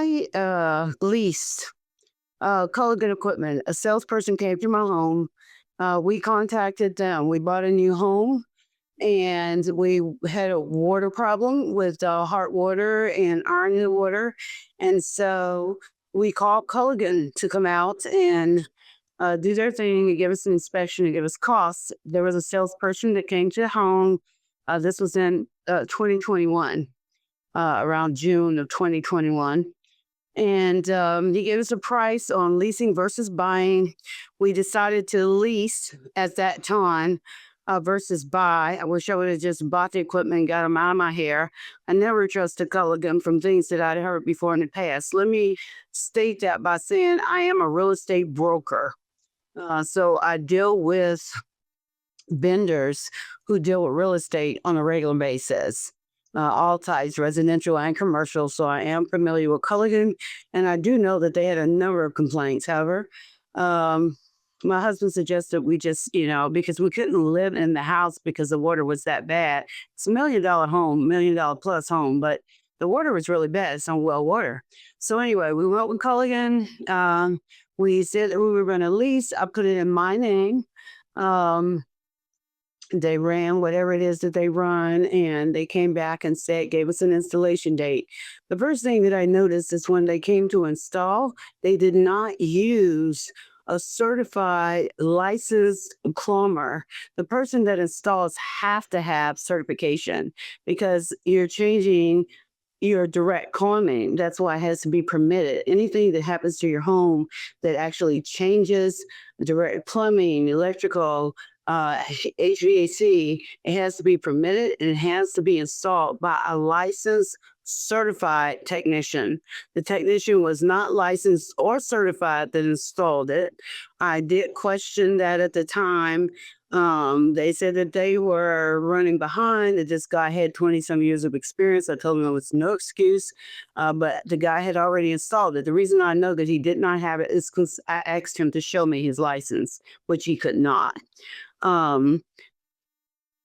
I leased Culligan equipment. A salesperson came to my home. We contacted them. We bought a new home and we had a water problem with hot water and iron in the water. And so we called Culligan to come out and do their thing and give us an inspection and give us costs. There was a salesperson that came to the home. This was in 2021, around June of 2021. And he gave us a price on leasing versus buying. We decided to lease at that time versus buy. I wish I would have just bought the equipment and got them out of my hair. I never trusted Culligan from things that I'd heard before in the past. Let me state that by saying I am a real estate broker. So I deal with vendors who deal with real estate on a regular basis, all types, residential and commercial. So I am familiar with Culligan, and I do know that they had a number of complaints. However, my husband suggested we just, because we couldn't live in the house because the water was that bad. It's $1 million home, $1 million plus home, but the water was really bad. It's on well water. So anyway, we went with Culligan. We said that we were going to lease. I put it in my name. They ran whatever it is that they run, and they came back and gave us an installation date. The first thing that I noticed is when they came to install, they did not use a certified licensed plumber. The person that installs have to have certification because you're changing your direct plumbing. That's why it has to be permitted. Anything that happens to your home that actually changes direct plumbing, electrical, HVAC, it has to be permitted and it has to be installed by a licensed, certified technician. The technician was not licensed or certified that installed it. I did question that at the time. They said that they were running behind, that this guy had 20 some years of experience. I told him it was no excuse, but the guy had already installed it. The reason I know that he did not have it is because I asked him to show me his license, which he could not. Um,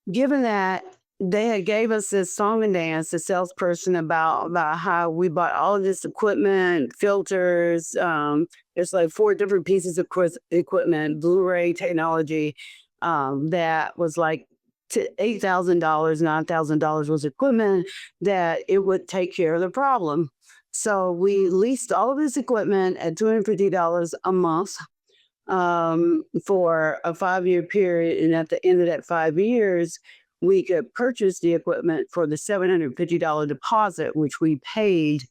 Given that they had gave us this song and dance, the salesperson about how we bought all of this equipment, filters. There's like 4 different pieces of equipment, Blu-ray technology, that was like $8,000, $9,000 was equipment that it would take care of the problem. So we leased all of this equipment at $250 a month for a 5-year period. And at the end of that 5 years, we could purchase the equipment for the $750 deposit, which we paid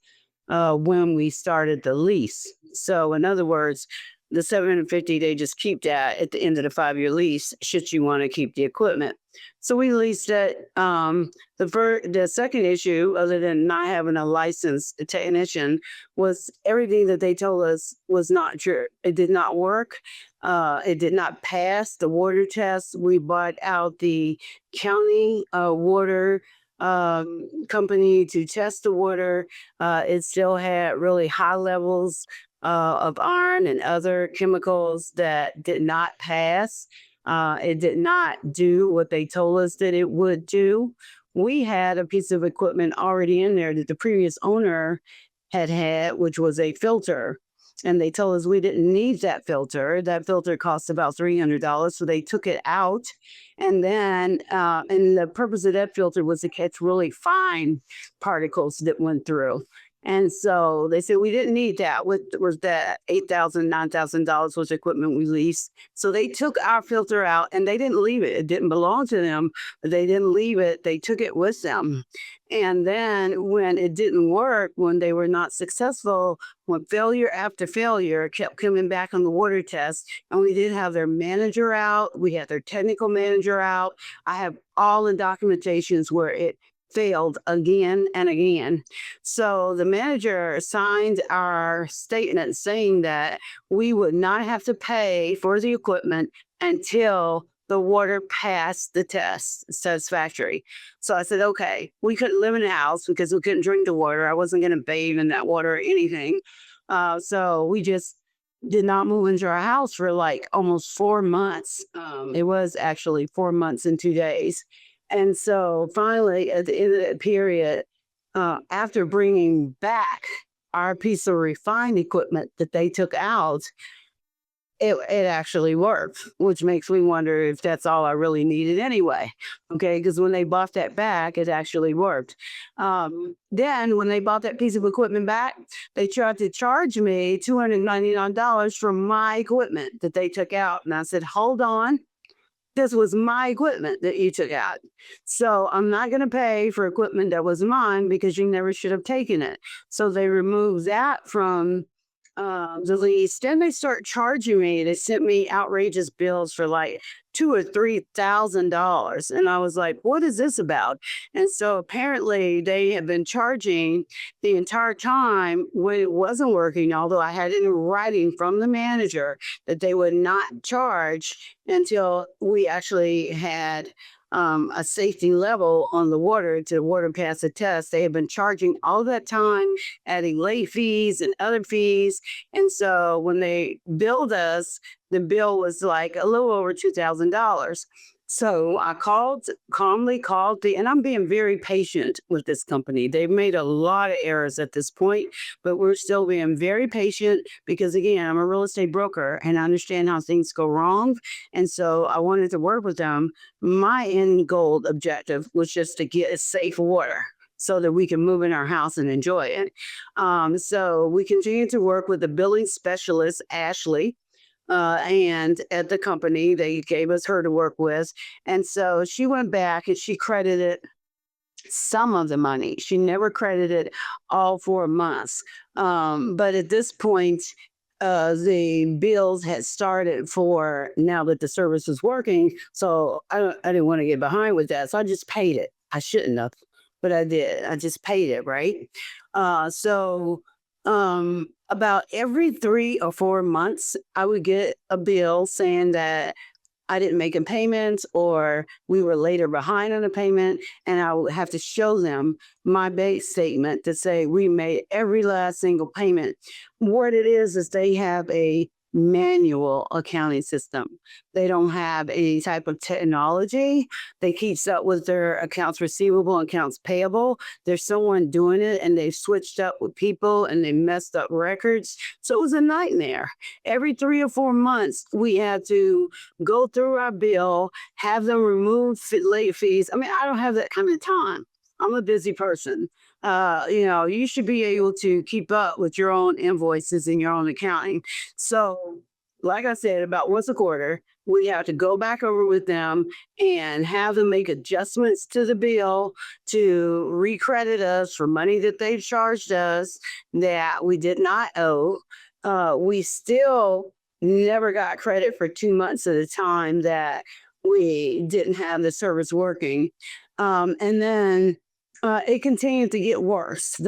when we started the lease. So in other words, the $750, they just keep that at the end of the 5-year lease, should you want to keep the equipment. So we leased it. The second issue, other than not having a licensed technician, was everything that they told us was not true. It did not work. It did not pass the water test. We bought out the county water company to test the water. It still had really high levels of iron and other chemicals that did not pass. It did not do what they told us that it would do. We had a piece of equipment already in there that the previous owner had, which was a filter. And they told us we didn't need that filter. That filter cost about $300. So they took it out. And then, and the purpose of that filter was to catch really fine particles that went through. And so they said we didn't need that. What was that $8,000, $9,000 was equipment we leased. So they took our filter out and they didn't leave it. It didn't belong to them, but they didn't leave it. They took it with them. And then when it didn't work, when they were not successful, when failure after failure kept coming back on the water test, and we did have their manager out, we had their technical manager out. I have all the documentations where it failed again and again. So the manager signed our statement saying that we would not have to pay for the equipment until the water passed the test satisfactory. So I said, okay, we couldn't live in the house because we couldn't drink the water. I wasn't going to bathe in that water or anything. So we just did not move into our house for like almost 4 months. It was actually 4 months and 2 days. And so finally, at the end of that period, after bringing back our piece of refined equipment that they took out, it actually worked, which makes me wonder if that's all I really needed anyway. Okay, because when they bought that back, it actually worked. Then when they bought that piece of equipment back, they tried to charge me $299 for my equipment that they took out, and I said, "Hold on, this was my equipment that you took out. So I'm not going to pay for equipment that was mine because you never should have taken it." So they removed that from the lease. Then they start charging me. They sent me outrageous bills for like $2,000 or $3,000. And I was like, what is this about? And so apparently they have been charging the entire time when it wasn't working, although I had it in writing from the manager that they would not charge until we actually had a safety level on the water to water pass the test. They had been charging all that time, adding late fees and other fees. And so when they billed us, the bill was like a little over $2,000. So I calmly called and I'm being very patient with this company. They've made a lot of errors at this point, but we're still being very patient because, again, I'm a real estate broker and I understand how things go wrong. And so I wanted to work with them. My end goal objective was just to get safe water so that we can move in our house and enjoy it. So we continue to work with the billing specialist, Ashley, and at the company they gave us her to work with. And so she went back and she credited some of the money. She never credited all 4 months. But at this point, the bills had started for now that the service was working. So I didn't want to get behind with that. So I just paid it. I shouldn't have, but I did. I just paid it, right? So about every 3 or 4 months, I would get a bill saying that I didn't make a payment or we were later behind on a payment. And I would have to show them my bank statement to say we made every last single payment. What it is they have a manual accounting system. They don't have any type of technology. They keeps up with their accounts receivable, accounts payable. There's someone doing it and they've switched up with people and they messed up records. So it was a nightmare. Every 3 or 4 months, we had to go through our bill, have them remove late fees. I mean, I don't have that kind of time. I'm a busy person. You should be able to keep up with your own invoices and your own accounting. So, like I said, about once a quarter, we have to go back over with them and have them make adjustments to the bill to recredit us for money that they charged us that we did not owe. We still never got credit for 2 months at a time that we didn't have the service working. And then it continued to get worse.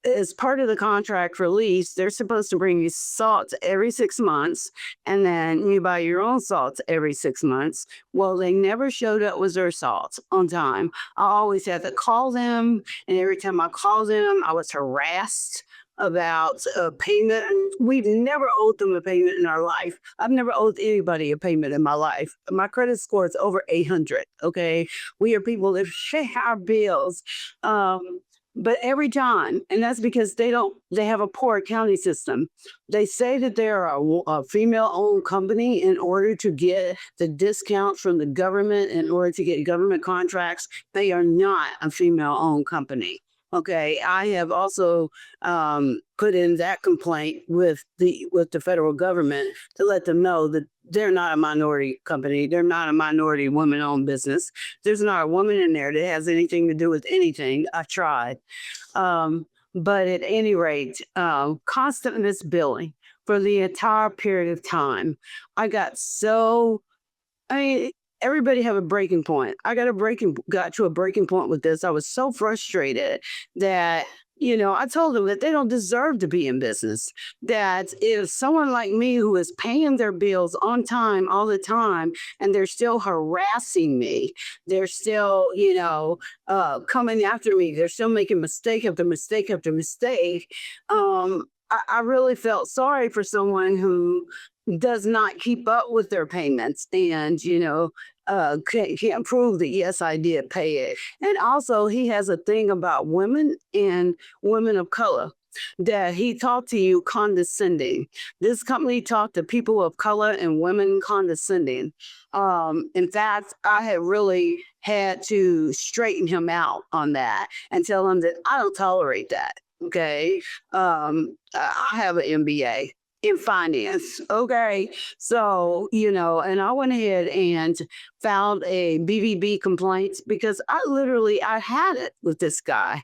As part of the contract for lease, they're supposed to bring you salt every 6 months, and then you buy your own salt every 6 months. Well, they never showed up with their salt on time. I always had to call them, and every time I called them, I was harassed about a payment. We've never owed them a payment in our life. I've never owed anybody a payment in my life. My credit score is over 800. Okay, we are people that pay our bills. But every time, and that's because they have a poor accounting system. They say that they're a female owned company in order to get the discount from the government, in order to get government contracts. They are not a female owned company. Okay, I have also put in that complaint with the federal government to let them know that they're not a minority company. They're not a minority woman-owned business. There's not a woman in there that has anything to do with anything. I tried, but at any rate, constant misbilling for the entire period of time. I got so I mean, everybody have a breaking point. Got to a breaking point with this. I was so frustrated that, I told them that they don't deserve to be in business. That if someone like me who is paying their bills on time all the time and they're still harassing me, they're still, coming after me, they're still making mistake after mistake after mistake. I really felt sorry for someone who does not keep up with their payments and can't prove that yes I did pay it. And also he has a thing about women and women of color. that he talked to you condescending. This company talked to people of color and women condescending. In fact, I had really had to straighten him out on that and tell him that I don't tolerate that. Okay. I have an MBA in finance. Okay. So, and I went ahead and filed a BVB complaint because I had it with this guy.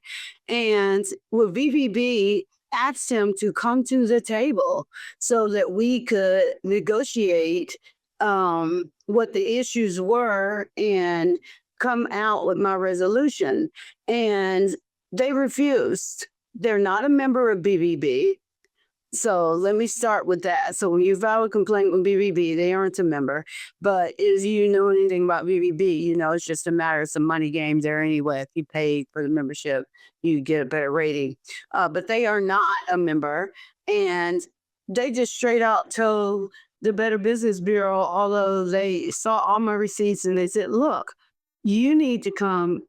And with VVB, asked him to come to the table so that we could negotiate what the issues were and come out with my resolution. And they refused. They're not a member of BVB. So let me start with that. So when you file a complaint with BBB, they aren't a member. But if you know anything about BBB, it's just a matter of some money game there anyway. If you pay for the membership, you get a better rating. But they are not a member. And they just straight out told the Better Business Bureau, although they saw all my receipts and they said, look, you need to come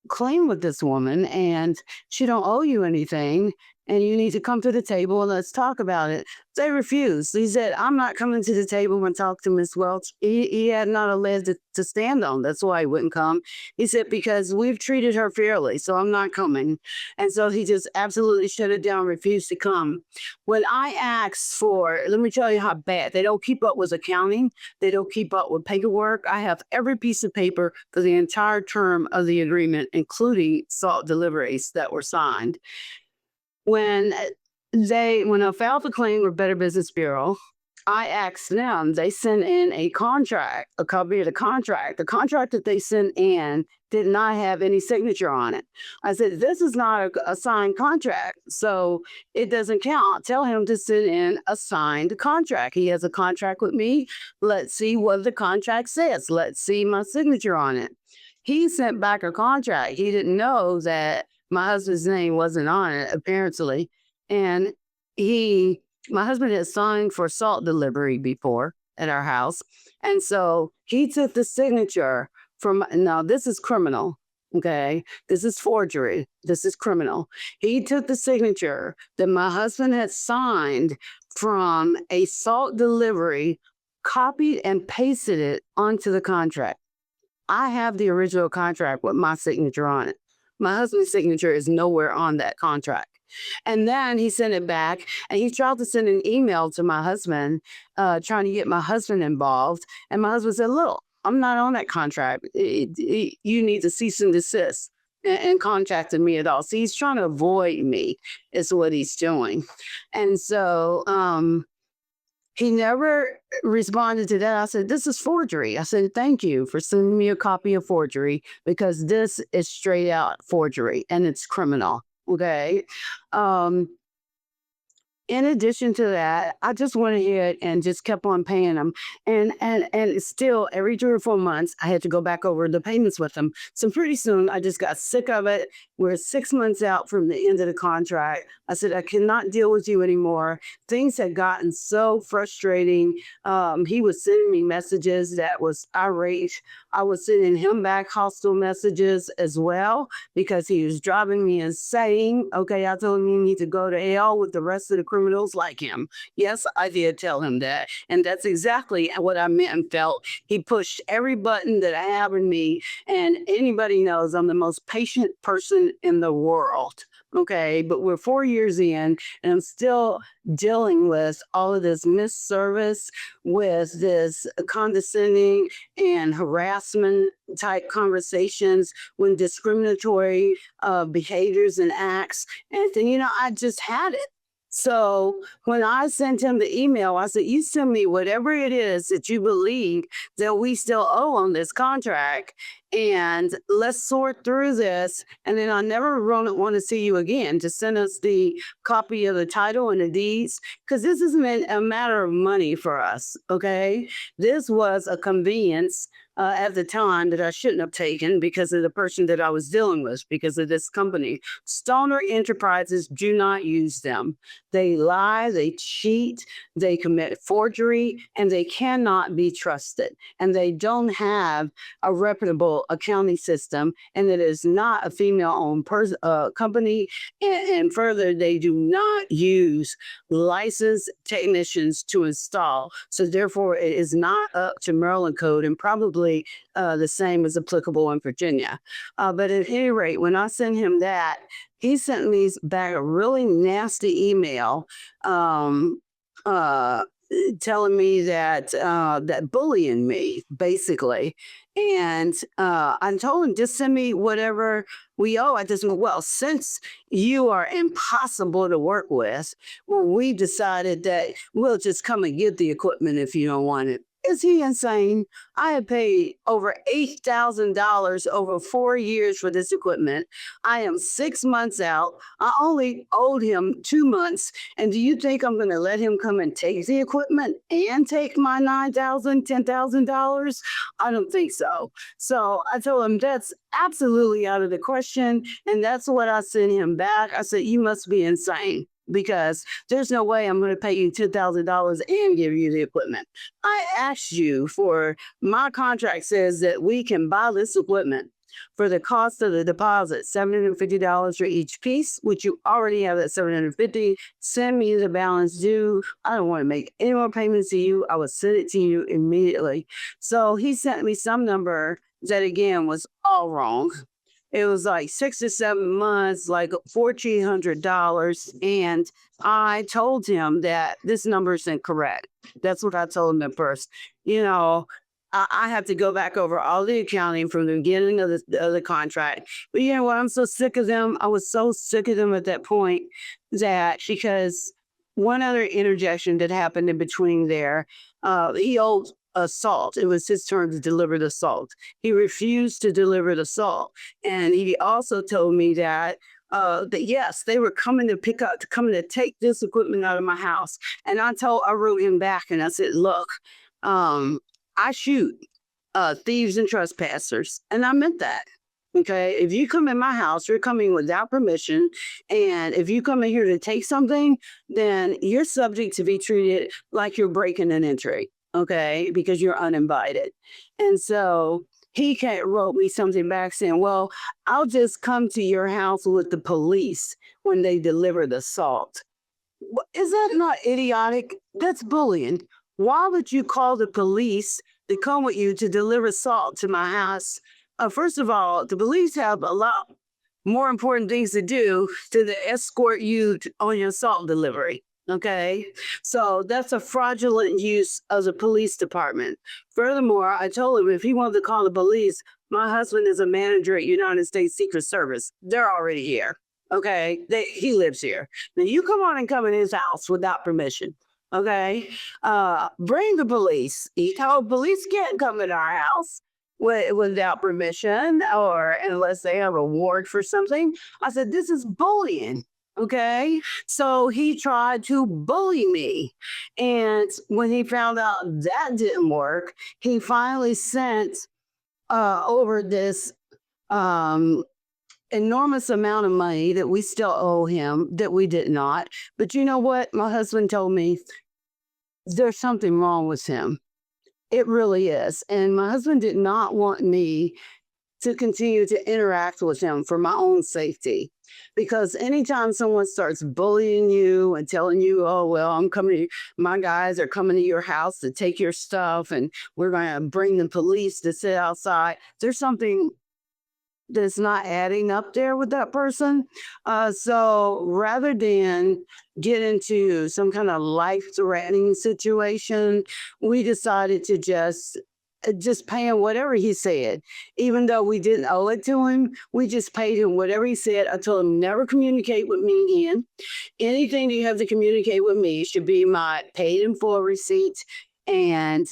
clean with this woman and she don't owe you anything and you need to come to the table and let's talk about it. They refused. He said, I'm not coming to the table and talk to Miss Welch. He had not a leg to stand on. That's why he wouldn't come. He said, because we've treated her fairly, so I'm not coming. And so he just absolutely shut it down, refused to come. When I asked for, let me tell you how bad, they don't keep up with accounting. They don't keep up with paperwork. I have every piece of paper for the entire term of the agreement, including salt deliveries that were signed. When I filed the claim with Better Business Bureau, I asked them, they sent in a contract, a copy of the contract. The contract that they sent in did not have any signature on it. I said, this is not a signed contract, so it doesn't count. Tell him to send in a signed contract. He has a contract with me. Let's see what the contract says. Let's see my signature on it. He sent back a contract. He didn't know that my husband's name wasn't on it, apparently. And my husband had signed for salt delivery before at our house. And so he took the signature now this is criminal. Okay. This is forgery. This is criminal. He took the signature that my husband had signed from a salt delivery, copied and pasted it onto the contract. I have the original contract with my signature on it. My husband's signature is nowhere on that contract. And then he sent it back and he tried to send an email to my husband, trying to get my husband involved. And my husband said, look, I'm not on that contract. You need to cease and desist and contacted me at all. So he's trying to avoid me is what he's doing. And so, he never responded to that. I said, this is forgery. I said, thank you for sending me a copy of forgery because this is straight out forgery and it's criminal. Okay. In addition to that, I just went ahead and just kept on paying them. And still every 3 or 4 months, I had to go back over the payments with them. So pretty soon I just got sick of it. We're 6 months out from the end of the contract. I said, I cannot deal with you anymore. Things had gotten so frustrating. He was sending me messages that was irate. I was sending him back hostile messages as well because he was driving me insane. Okay, I told him you need to go to hell with the rest of the criminals like him. Yes, I did tell him that. And that's exactly what I meant and felt. He pushed every button that I have in me. And anybody knows I'm the most patient person in the world. Okay, but we're 4 years in and I'm still dealing with all of this misservice, with this condescending and harassment type conversations, when discriminatory behaviors and acts. And then, I just had it. So when I sent him the email, I said, you send me whatever it is that you believe that we still owe on this contract. And let's sort through this. And then I never want to see you again. Just send us the copy of the title and the deeds. Because this isn't a matter of money for us. Okay. This was a convenience at the time that I shouldn't have taken because of the person that I was dealing with, because of this company. Stoner Enterprises, do not use them. They lie, they cheat, they commit forgery, and they cannot be trusted. And they don't have a reputable accounting system, and it is not a female-owned company. And further, they do not use licensed technicians to install. So therefore, it is not up to Maryland code, and probably the same is applicable in Virginia. But at any rate, when I sent him that, he sent me back a really nasty email, um, uh, telling me that bullying me basically. And I told him, just send me whatever we owe. I just went, well, since you are impossible to work with, well, we decided that we'll just come and get the equipment if you don't want it. Is he insane? I have paid over $8,000 over 4 years for this equipment. I am 6 months out. I only owed him 2 months. And do you think I'm going to let him come and take the equipment and take my $9,000, $10,000? I don't think so. So I told him that's absolutely out of the question. And that's what I sent him back. I said, you must be insane, because there's no way I'm going to pay you $10,000 and give you the equipment. I asked you for, my contract says that we can buy this equipment for the cost of the deposit, $750 for each piece, which you already have at $750. Send me the balance due. I don't want to make any more payments to you. I will send it to you immediately. So he sent me some number that again was all wrong. It was like 6 to 7 months, like $1,400. And I told him that this number is incorrect. That's what I told him at first. You know, I have to go back over all the accounting from the beginning of the contract. But you know what? I'm so sick of them. I was so sick of them at that point, that because one other interjection that happened in between there, he owed salt. It was his turn to deliver the salt. He refused to deliver the salt. And he also told me that yes, they were coming to take this equipment out of my house. And I wrote him back and I said, look, I shoot thieves and trespassers. And I meant that. Okay. If you come in my house, you're coming without permission. And if you come in here to take something, then you're subject to be treated like you're breaking an entry. Okay. Because you're uninvited. And so he wrote me something back saying, well, I'll just come to your house with the police when they deliver the salt. Is that not idiotic? That's bullying. Why would you call the police to come with you to deliver salt to my house? First of all, the police have a lot more important things to do than to escort you on your salt delivery. Okay, so that's a fraudulent use of the police department. Furthermore, I told him if he wanted to call the police, my husband is a manager at United States Secret Service. They're already here. Okay, he lives here. Now you come in his house without permission. Okay, bring the police. He told police can't come in our house without permission or unless they have a warrant for something. I said, this is bullying. Okay, so he tried to bully me. And when he found out that didn't work, he finally sent over this enormous amount of money that we still owe him that we did not. But you know what? My husband told me there's something wrong with him. It really is. And my husband did not want me to continue to interact with him for my own safety. Because anytime someone starts bullying you and telling you, oh, well, my guys are coming to your house to take your stuff and we're going to bring the police to sit outside, there's something that's not adding up there with that person. So rather than get into some kind of life-threatening situation, we decided to just pay him whatever he said. Even though we didn't owe it to him, we just paid him whatever he said. I told him never communicate with me again. Anything that you have to communicate with me should be my paid in full receipt, and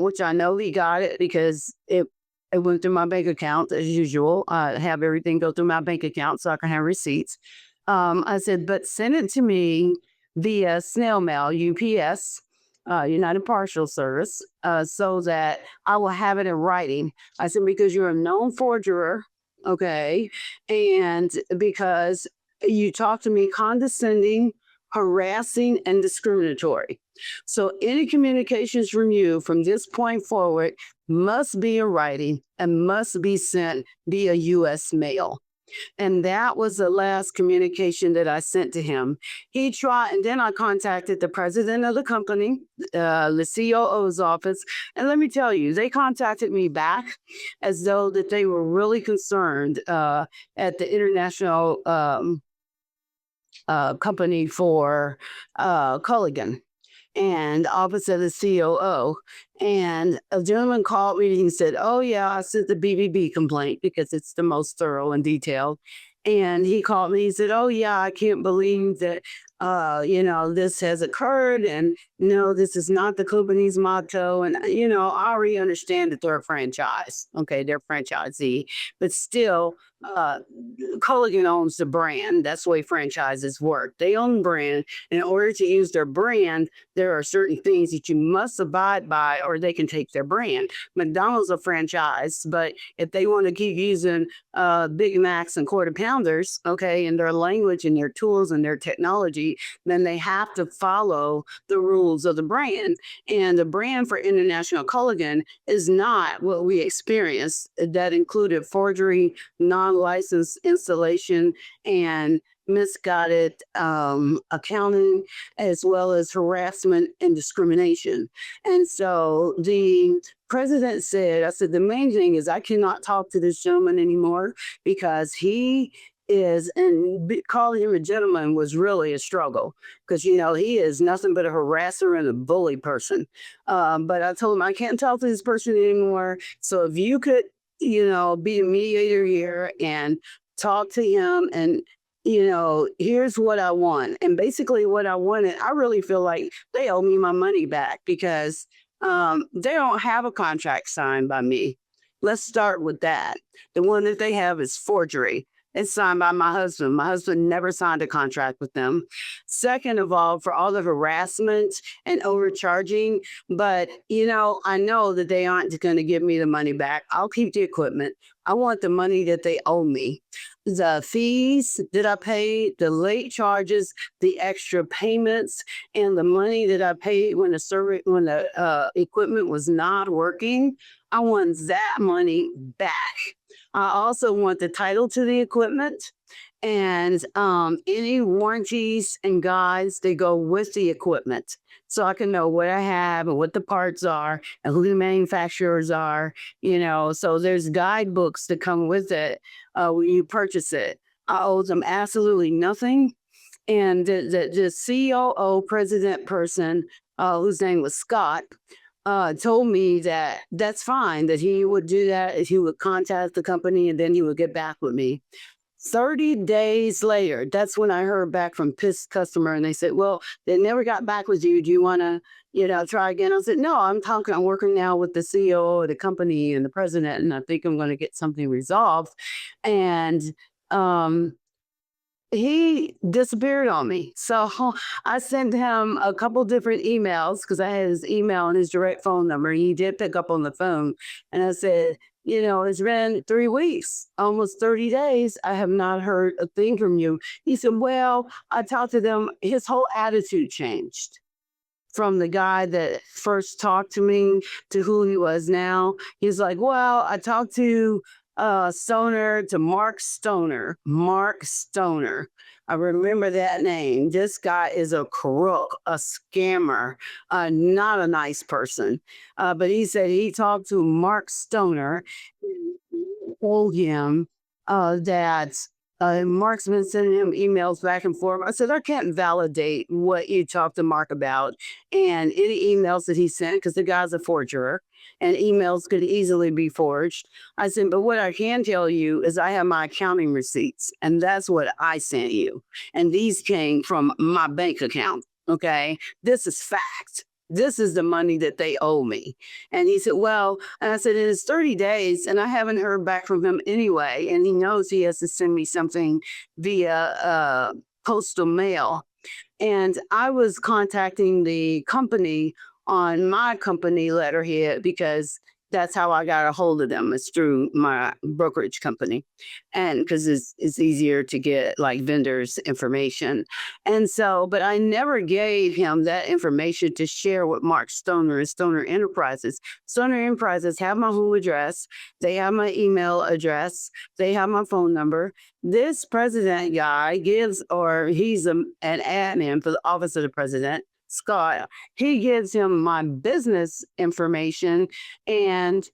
which I know he got it because it went through my bank account as usual. I have everything go through my bank account so I can have receipts. I said, but send it to me via snail mail, UPS. United Partial Service, so that I will have it in writing. I said, because you're a known forger, okay, and because you talk to me condescending, harassing, and discriminatory. So any communications from you from this point forward must be in writing and must be sent via US mail. And that was the last communication that I sent to him. He tried, and then I contacted the president of the company, the COO's office. And let me tell you, they contacted me back as though that they were really concerned at the international company for Culligan and office of the COO. And a gentleman called me and he said, "Oh, yeah, I sent the BBB complaint because it's the most thorough and detailed." And he called me, he said, "Oh, yeah, I can't believe that, this has occurred. And no, this is not the company's motto." And, I already understand that they're a franchise. Okay, they're franchisee, but still, uh, Culligan owns the brand. That's the way franchises work. They own the brand. In order to use their brand, there are certain things that you must abide by or they can take their brand. McDonald's a franchise, but if they want to keep using Big Macs and quarter pounders, okay, and their language and their tools and their technology, then they have to follow the rules of the brand. And the brand for International Culligan is not what we experienced. That included forgery, non-licensed installation, and misguided accounting, as well as harassment and discrimination. And so the president said, I said, the main thing is I cannot talk to this gentleman anymore because he is, and calling him a gentleman was really a struggle because, he is nothing but a harasser and a bully person. But I told him I can't talk to this person anymore. So if you could, be a mediator here and talk to him and here's what I want. And basically, what I wanted, I really feel like they owe me my money back because they don't have a contract signed by me. Let's start with that. The one that they have is forgery. It's signed by my husband. My husband never signed a contract with them. Second of all, for all the harassment and overcharging, but I know that they aren't going to give me the money back. I'll keep the equipment. I want the money that they owe me. The fees that I paid, the late charges, the extra payments, and the money that I paid when the equipment was not working. I want that money back. I also want the title to the equipment and any warranties and guides that go with the equipment so I can know what I have and what the parts are and who the manufacturers are, So there's guidebooks that come with it when you purchase it. I owe them absolutely nothing. And the COO president person, whose name was Scott, told me that that's fine, that he would do that, he would contact the company and then he would get back with me. 30 days later, that's when I heard back from PissedConsumer and they said, "Well, they never got back with you. Do you want to, try again?" I said, "No, I'm working now with the CEO of the company and the president, and I think I'm going to get something resolved." And um, he disappeared on me. So I sent him a couple different emails because I had his email and his direct phone number. He did pick up on the phone. And I said, it's been 3 weeks, almost 30 days. I have not heard a thing from you. He said, "Well, I talked to them." His whole attitude changed from the guy that first talked to me to who he was now. He's like, "Well, I talked to Stoner, to Mark Stoner." Mark Stoner. I remember that name. This guy is a crook, a scammer, not a nice person. But he said he talked to Mark Stoner and told him that Mark's been sending him emails back and forth. I said, "I can't validate what you talked to Mark about and any emails that he sent because the guy's a forger and emails could easily be forged." I said, "But what I can tell you is I have my accounting receipts and that's what I sent you. And these came from my bank account. Okay. This is fact. This is the money that they owe me." And he said, "Well," and I said, "It is 30 days and I haven't heard back from him anyway. And he knows he has to send me something via postal mail." And I was contacting the company on my company letterhead because that's how I got a hold of them. It's through my brokerage company. And because it's easier to get like vendors' information. And so, but I never gave him that information to share with Mark Stoner and Stoner Enterprises. Stoner Enterprises have my home address, they have my email address, they have my phone number. This president guy gives, or he's an admin for the office of the president, Scott. He gives him my business information, and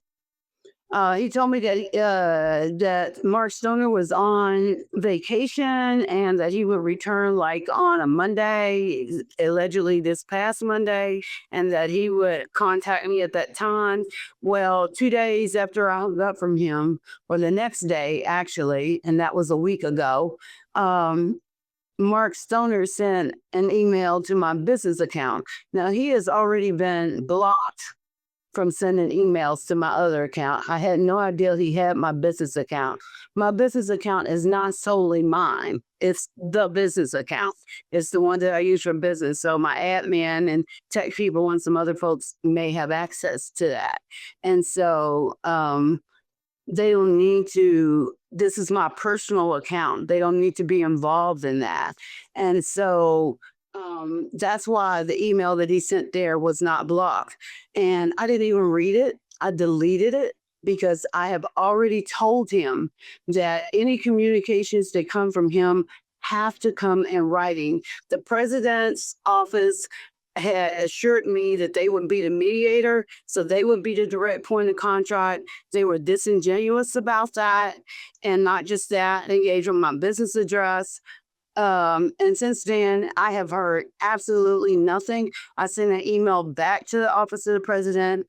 he told me that Mark Stoner was on vacation and that he would return like on a Monday, allegedly this past Monday, and that he would contact me at that time. Well, 2 days after I hung up from him, or the next day actually, and that was a week ago, Mark Stoner sent an email to my business account. Now, he has already been blocked from sending emails to my other account. I had no idea he had my business account. My business account is not solely mine. It's the business account. It's the one that I use for business. So my admin and tech people and some other folks may have access to that. And so they don't need to, this is my personal account. They don't need to be involved in that. And so that's why the email that he sent there was not blocked. And I didn't even read it. I deleted it because I have already told him that any communications that come from him have to come in writing. The president's office had assured me that they would be the mediator, so they would be the direct point of contact. They were disingenuous about that. And not just that, they gave them my business address. And since then, I have heard absolutely nothing. I sent an email back to the office of the president,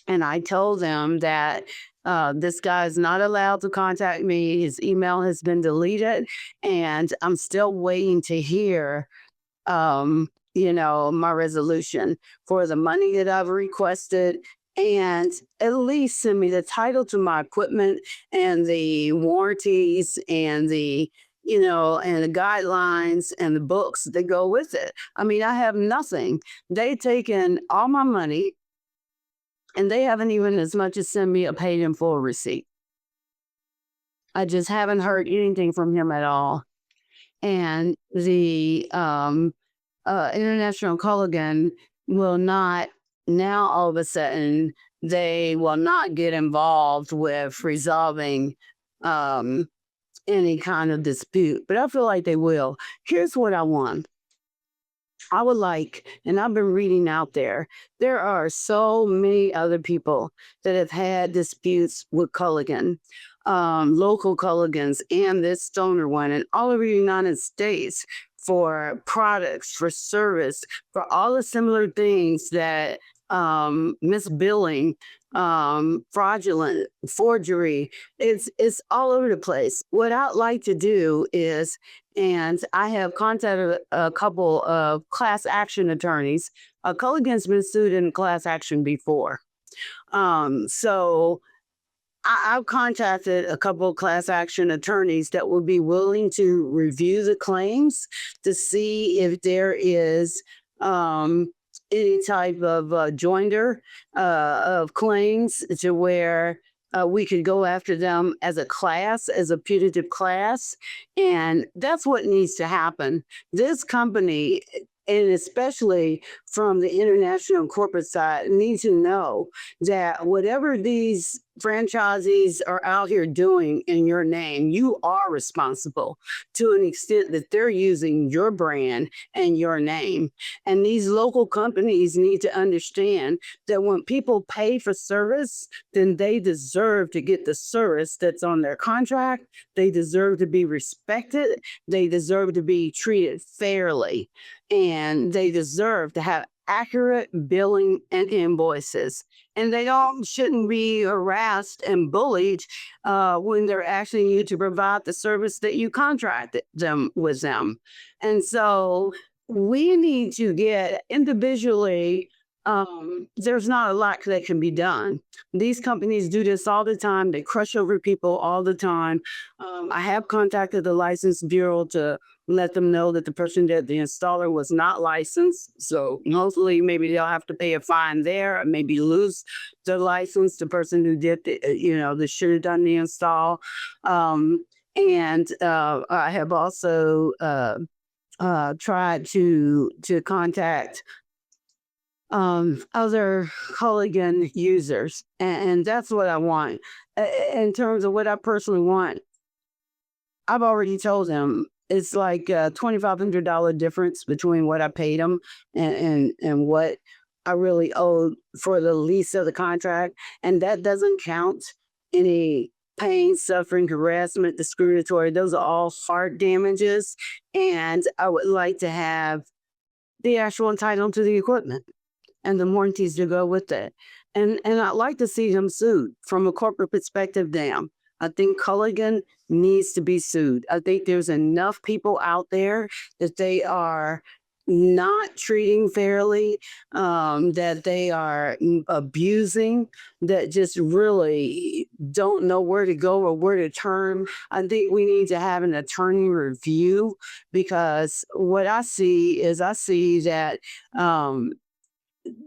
and I told them that this guy is not allowed to contact me. His email has been deleted, and I'm still waiting to hear my resolution for the money that I've requested, and at least send me the title to my equipment and the warranties and and the guidelines and the books that go with it. I mean, I have nothing. They've taken all my money, and they haven't even as much as sent me a paid in full receipt. I just haven't heard anything from him at all. And the International Culligan will not, now all of a sudden, they will not get involved with resolving any kind of dispute, but I feel like they will. Here's what I want. I would like, and I've been reading out there are so many other people that have had disputes with Culligan, local Culligans, and this Stoner one, and all over the United States for products, for service, for all the similar things that misbilling, fraudulent, forgery. It's all over the place. What I'd like to do is, and I have contacted a couple of class action attorneys. Culligan's been sued in class action before. So I've contacted a couple of class action attorneys that would be willing to review the claims to see if there is any type of joinder of claims to where we could go after them as a class, as a putative class. And that's what needs to happen. This company, and especially from the international corporate side, need to know that whatever these franchisees are out here doing in your name, you are responsible to an extent that they're using your brand and your name. And these local companies need to understand that when people pay for service, then they deserve to get the service that's on their contract. They deserve to be respected. They deserve to be treated fairly. And they deserve to have accurate billing and invoices. And they all shouldn't be harassed and bullied when they're asking you to provide the service that you contracted them with them. And so we need to get individually there's not a lot that can be done. These companies do this all the time. They crush over people all the time. I have contacted the license bureau to let them know that the person that the installer was not licensed. So hopefully maybe they'll have to pay a fine there, or maybe lose the license, the person who did the, that should have done the install. And I have also tried to contact other Culligan users, and that's what I want. In terms of what I personally want, I've already told them it's like a $2,500 difference between what I paid them and what I really owe for the lease of the contract, and that doesn't count any pain, suffering, harassment, discriminatory. Those are all hard damages, and I would like to have the actual entitlement to the equipment and the warranties to go with it. And I'd like to see him sued from a corporate perspective down. I think Culligan needs to be sued. I think there's enough people out there that they are not treating fairly, that they are abusing, that just really don't know where to go or where to turn. I think we need to have an attorney review, because what I see is that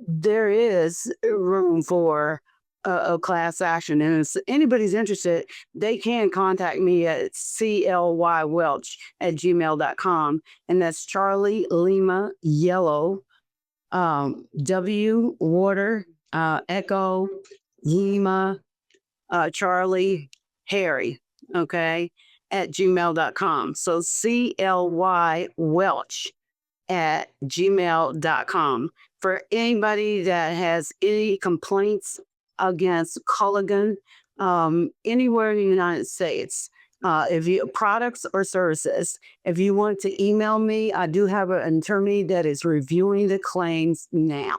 there is room for a class action. And if anybody's interested, they can contact me at clywelch@gmail.com. And that's Charlie Lima Yellow, W Water, Echo Lima, Charlie Harry, okay, at gmail.com. So CLY Welch at gmail.com. For anybody that has any complaints against Culligan, anywhere in the United States, if you products or services, if you want to email me, I do have an attorney that is reviewing the claims now.